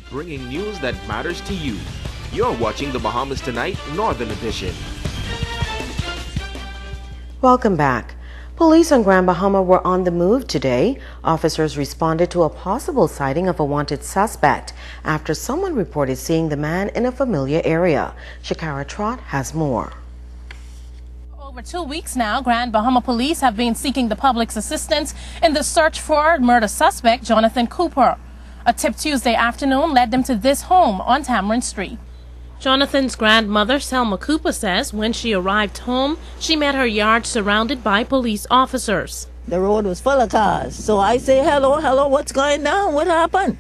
bringing news that matters to you. You're watching the Bahamas Tonight Northern Edition. Welcome back. Police on Grand Bahama were on the move today. Officers responded to a possible sighting of a wanted suspect after someone reported seeing the man in a familiar area. Shakara Trott has more. For 2 weeks now, Grand Bahama Police have been seeking the public's assistance in the search for murder suspect Jonathan Cooper. A tip Tuesday afternoon led them to this home on Tamarind Street. Jonathan's grandmother, Selma Cooper, says when she arrived home, she met her yard surrounded by police officers. The road was full of cars. So I say, hello, what's going on? What happened?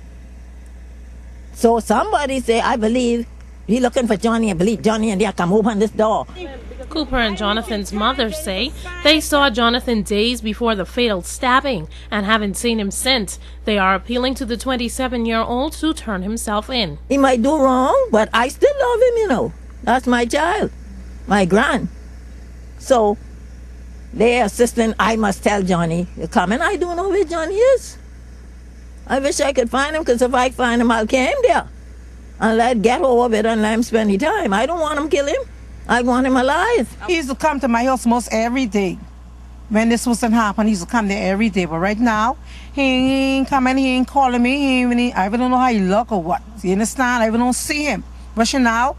So somebody say, I believe he looking for Johnny. I believe Johnny and they come open this door. Cooper and Jonathan's mother say they saw Jonathan days before the fatal stabbing and haven't seen him since. They are appealing to the 27-year-old to turn himself in. He might do wrong, but I still love him, you know. That's my child, my grand. So they assistant, I must tell Johnny to come, and I don't know where Johnny is. I wish I could find him, because if I find him, I'll carry him there and let get over it and let him spend his time. I don't want him to kill him. I want him alive. He used to come to my house most every day. When this wasn't happening, he used to come there every day. But right now, he ain't coming, he ain't calling me. I even don't know how he look or what. You understand? I even don't see him. But now,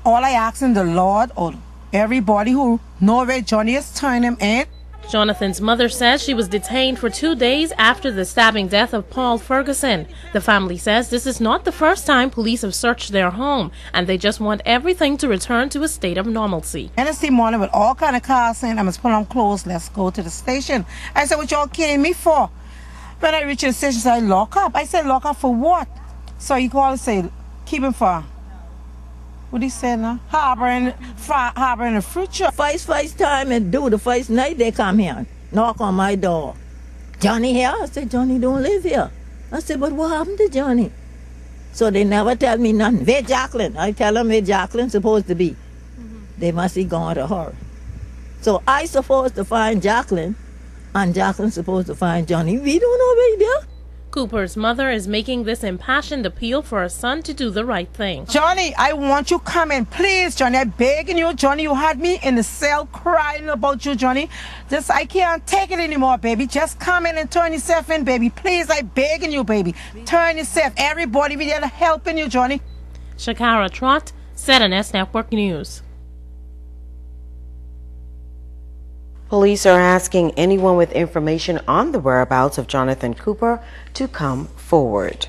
all I ask in the Lord or everybody who know where Johnny is, turn him in. Jonathan's mother says she was detained for 2 days after the stabbing death of Paul Ferguson. The family says this is not the first time police have searched their home, and they just want everything to return to a state of normalcy. Wednesday morning with all kind of cars saying, I must put on clothes, let's go to the station. I said, what y'all came me for? When I reached the station, I said, lock up. I said, lock up for what? So he called and said, keep him for, what he said now? Harboring a fruit truck. First time and do the first night they come here, knock on my door. Johnny here? I said, Johnny don't live here. I said, but what happened to Johnny? So they never tell me nothing. Where Jacqueline? I tell them where Jacqueline supposed to be. They must be going to her. So I supposed to find Jacqueline, and Jacqueline supposed to find Johnny. We don't know where they're. Cooper's mother is making this impassioned appeal for her son to do the right thing. Johnny, I want you coming, please, Johnny. I'm begging you, Johnny. You had me in the cell crying about you, Johnny. I can't take it anymore, baby. Just come in and turn yourself in, baby. Please, I'm begging you, baby. Turn yourself. Everybody be there helping you, Johnny. Shakara Trott, ZNS Network News. Police are asking anyone with information on the whereabouts of Jonathan Cooper to come forward.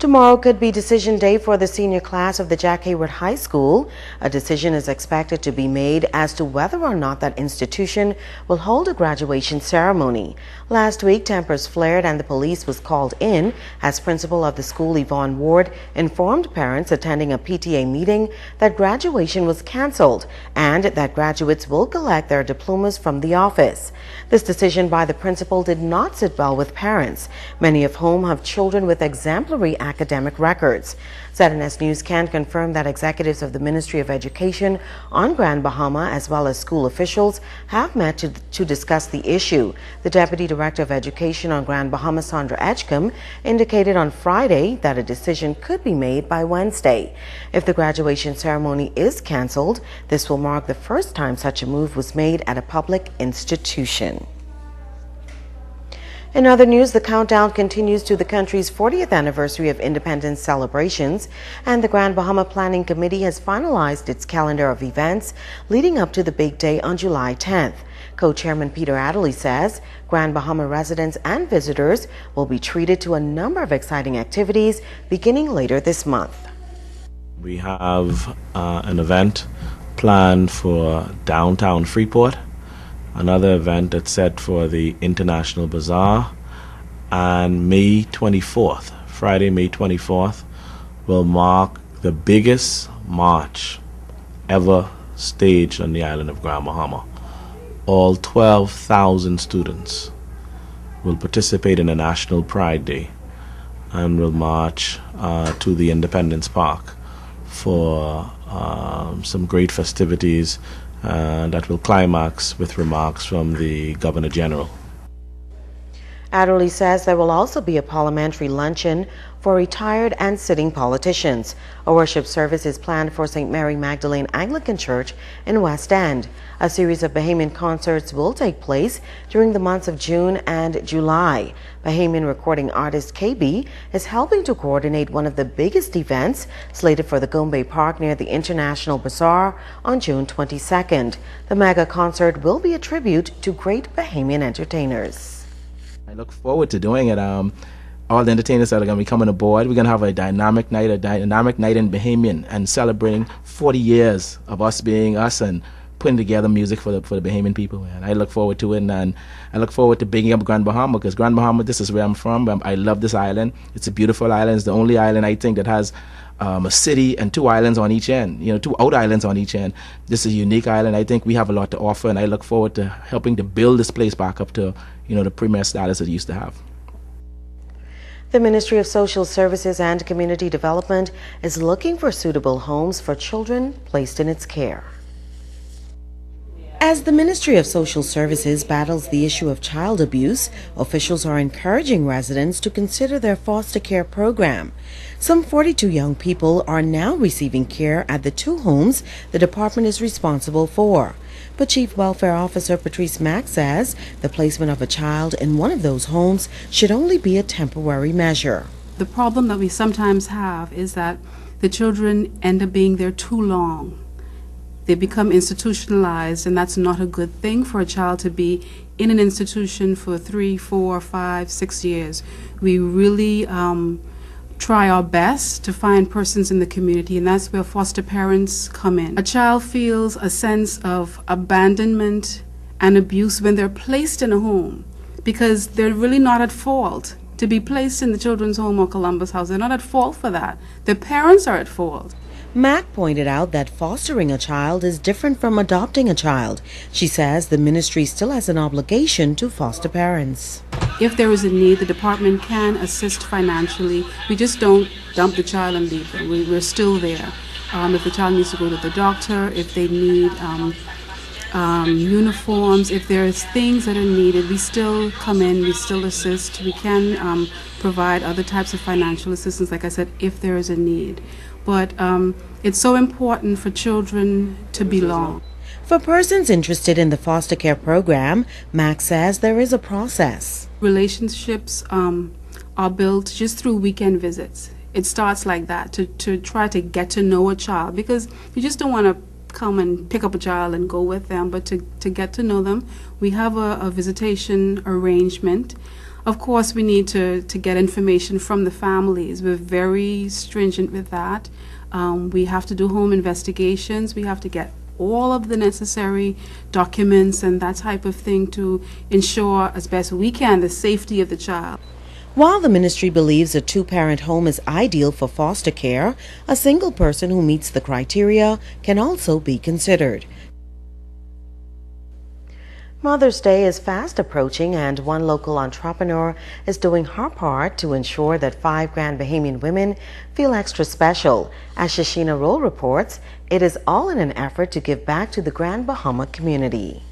Tomorrow could be decision day for the senior class of the Jack Hayward High School. A decision is expected to be made as to whether or not that institution will hold a graduation ceremony. Last week, tempers flared and the police was called in as principal of the school, Yvonne Ward, informed parents attending a PTA meeting that graduation was canceled and that graduates will collect their diplomas from the office. This decision by the principal did not sit well with parents, many of whom have children with exemplary academic records. ZNS News can confirm that executives of the Ministry of Education on Grand Bahama as well as school officials have met to discuss the issue. The Deputy Director of Education on Grand Bahama, Sandra Edgecombe, indicated on Friday that a decision could be made by Wednesday. If the graduation ceremony is cancelled, this will mark the first time such a move was made at a public institution. In other news, the countdown continues to the country's 40th anniversary of independence celebrations, and the Grand Bahama Planning Committee has finalized its calendar of events leading up to the big day on July 10th. Co-chairman Peter Adderley says Grand Bahama residents and visitors will be treated to a number of exciting activities beginning later this month. We have an event planned for downtown Freeport, another event that's set for the International Bazaar, and May 24th, Friday, May 24th, will mark the biggest march ever staged on the island of Grand Bahama. All 12,000 students will participate in a National Pride Day and will march to the Independence Park for some great festivities that will climax with remarks from the Governor General. Adderley says there will also be a parliamentary luncheon for retired and sitting politicians. A worship service is planned for St. Mary Magdalene Anglican Church in West End. A series of Bahamian concerts will take place during the months of June and July. Bahamian recording artist KB is helping to coordinate one of the biggest events slated for the Gombe Park near the International Bazaar on June 22nd. The mega concert will be a tribute to great Bahamian entertainers. I look forward to doing it. All the entertainers that are going to be coming aboard, we're going to have a dynamic night in Bahamian and celebrating 40 years of us being us and putting together music for the Bahamian people. And I look forward to it, and I look forward to bigging up Grand Bahama, because Grand Bahama, this is where I'm from. I love this island. It's a beautiful island. It's the only island, I think, that has a city and two islands on each end, two out islands on each end. This is a unique island. I think we have a lot to offer, and I look forward to helping to build this place back up to, the premier status it used to have. The Ministry of Social Services and Community Development is looking for suitable homes for children placed in its care. As the Ministry of Social Services battles the issue of child abuse, officials are encouraging residents to consider their foster care program. Some 42 young people are now receiving care at the 2 homes the department is responsible for. But Chief Welfare Officer Patrice Mack says the placement of a child in one of those homes should only be a temporary measure. The problem that we sometimes have is that the children end up being there too long. They become institutionalized, and that's not a good thing for a child to be in an institution for 3, 4, 5, 6 years. We really try our best to find persons in the community, and that's where foster parents come in. A child feels a sense of abandonment and abuse when they're placed in a home, because they're really not at fault to be placed in the children's home or Columbus House. They're not at fault for that. Their parents are at fault. Mack pointed out that fostering a child is different from adopting a child. She says the ministry still has an obligation to foster parents. If there is a need, the department can assist financially. We just don't dump the child and leave them. We're still there. If the child needs to go to the doctor, if they need uniforms, if there's things that are needed, we still come in, we still assist. We can provide other types of financial assistance, like I said, if there is a need. But it's so important for children to belong. For persons interested in the foster care program, Mack says there is a process. Relationships are built just through weekend visits. It starts like that, to try to get to know a child, because you just don't want to come and pick up a child and go with them, but to get to know them. We have a visitation arrangement. Of course, we need to get information from the families. We're very stringent with that. We have to do home investigations. We have to get all of the necessary documents and that type of thing to ensure as best we can the safety of the child. While the ministry believes a 2-parent home is ideal for foster care, a single person who meets the criteria can also be considered. Mother's Day is fast approaching, and one local entrepreneur is doing her part to ensure that 5 Grand Bahamian women feel extra special. As Shashina Roll reports, it is all in an effort to give back to the Grand Bahama community.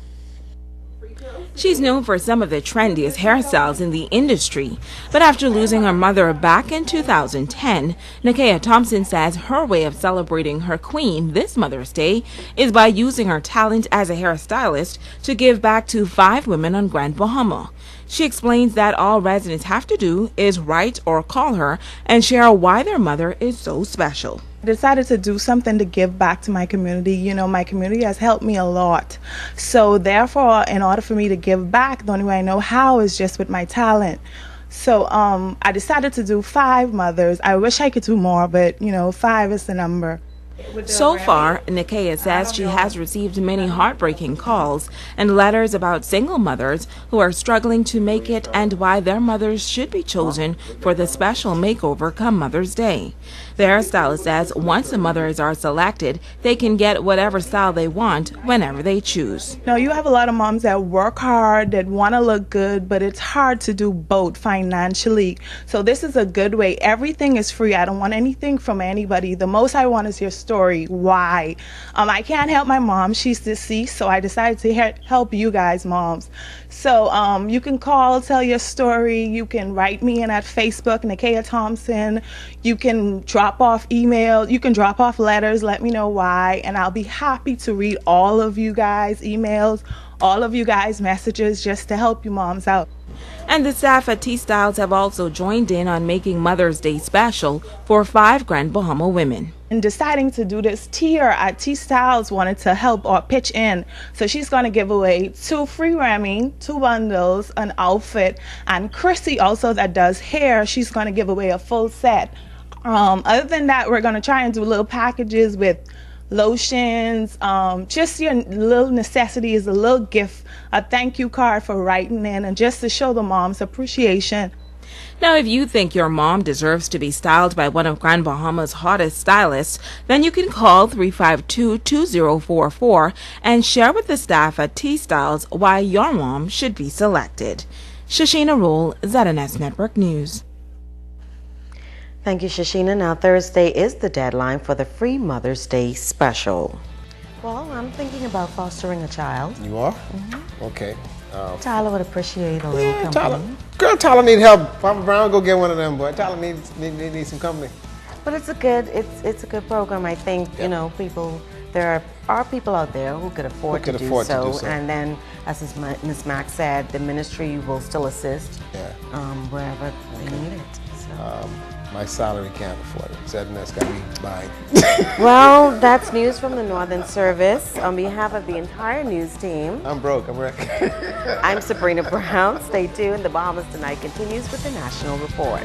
She's known for some of the trendiest hairstyles in the industry, but after losing her mother back in 2010, Nakia Thompson says her way of celebrating her queen this Mother's Day is by using her talent as a hairstylist to give back to 5 women on Grand Bahama. She explains that all residents have to do is write or call her and share why their mother is so special. I decided to do something to give back to my community. You know, my community has helped me a lot. So therefore, in order for me to give back, the only way I know how is just with my talent. So I decided to do 5 mothers. I wish I could do more, but 5 is the number. So far, Nakia says she has received many heartbreaking calls and letters about single mothers who are struggling to make it and why their mothers should be chosen for the special makeover come Mother's Day. The hairstylist says once the mothers are selected, they can get whatever style they want whenever they choose. Now, you have a lot of moms that work hard, that want to look good, but it's hard to do both financially. So this is a good way. Everything is free. I don't want anything from anybody. The most I want is your story. story why. I can't help my mom. She's deceased, so I decided to help you guys, moms. So you can call, tell your story. You can write me in at Facebook, Nakia Thompson. You can drop off email. You can drop off letters. Let me know why, and I'll be happy to read all of you guys' emails, all of you guys' messages, just to help you moms out. And the staff at T-Styles have also joined in on making Mother's Day special for 5 Grand Bahama women. In deciding to do this, Tia at T-Styles wanted to help or pitch in. So she's going to give away 2 free Remy, 2 bundles, an outfit, and Chrissy also that does hair, she's going to give away a full set. Other than that, we're going to try and do little packages with lotions, just your little necessities, a little gift, a thank you card for writing in, and just to show the moms appreciation. Now, if you think your mom deserves to be styled by one of Grand Bahama's hottest stylists, then you can call 352-2044 and share with the staff at T-Styles why your mom should be selected. Shashina Rule, ZNS Network News. Thank you, Shashina. Now, Thursday is the deadline for the free Mother's Day special. Well, I'm thinking about fostering a child. You are? Mm-hmm. Okay. Tyler would appreciate a little company. Tyler need help. Papa Brown, go get one of them, boy. Tyler needs some company. But it's a good program. I think, you know, there are people out there who could afford to do so. And then, as Ms. Mack said, the ministry will still assist wherever they need it. So. My salary can't afford it. ZNS got me buying. Well, that's news from the Northern Service. On behalf of the entire news team, I'm broke. I'm wrecked. I'm Sabrina Brown. Stay tuned. The Bahamas Tonight continues with the National Report.